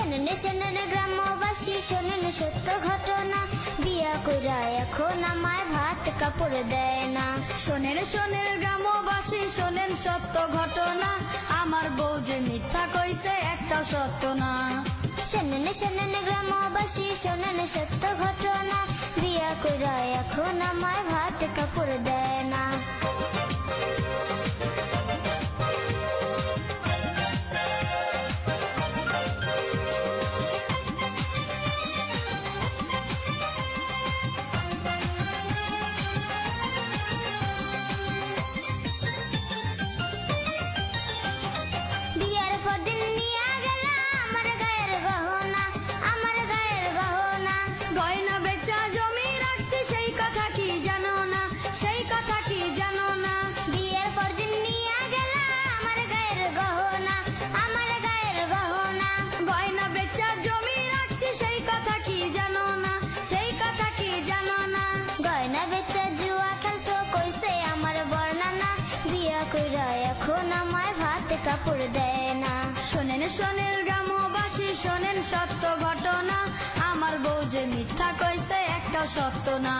শোনেন শোনেন গ্রামবাসী, শোনেন সত্য ঘটনা, বিয়া কইরা এখন আমায় ভাত কাপড় দেয় না। শোনেন শোনেন গ্রামবাসী, শোনেন সত্য ঘটনা, আমার বউ যে মিথ্যা কইছে একটাও সত্য না। শোনেন শোনেন গ্রামবাসী, শোনেন সত্য ঘটনা, বিয়া কইরা এখন আমায় ভাত কাপড় দেয় না। বিয়ার পর দিন নিয়া গেলা আমার গায়ের গহনা, আমার গায়ের গহনা। গয়না বেচা জমি রাখছি সেই কথা কি জানো না, সেই কথা কি জানো না। বিয়ের পর দিন নিয়া গেলা আমার গায়ের গহনা, আমার গায়ের গহনা। গয়না বেচা জমি রাখছি সেই কথা কি জানো না, সেই কথা কি জানো না। গয়না বেচা জুয়া খেলছো কইছে আমার বর্ণনা, বিয়া কইরা এখন আমায় ভাত কাপড় দেয় না। শোনেন শোনেন গ্রামবাসী, শোনেন সত্য ঘটনা, আমার বউ যে মিথ্যা কইছে একটাও সত্য না।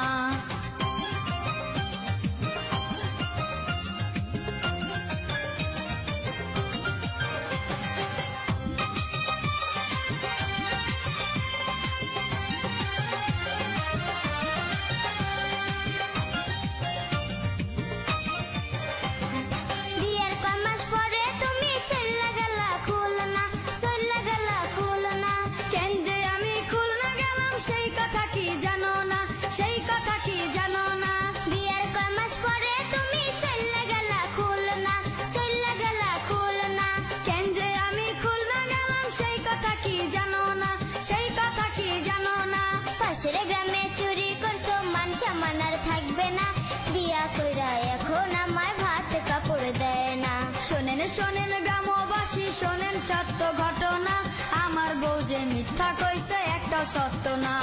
বিয়ের কয় মাস পরে তুমি চল্লা গেলা খুলনা, চল্লা গেলা খুলনা। কেন যে আমি খুলনা গেলাম সেই কথা কি জানো না, সেই কথা কি জানো না। বিয়ের কয় মাস পরে তুমি চল্লা গেলা খুলনা, চল্লা গেলা খুলনা। কেন যে আমি খুলনা গেলাম সেই কথা কি জানো না, সেই কথা কি জানো না। পাশের গ্রামে চুরি করছো, মান সম্মান আর থাকবে না, বিয়া কইরা এখন আমায় ভাত কাপড় দেয় না। শোনেন শোনেন গ্রামবাসী, শোনেন সত্য ঘটনা, আমার বউ যে মিথ্যা কইছে একটাও সত্য না।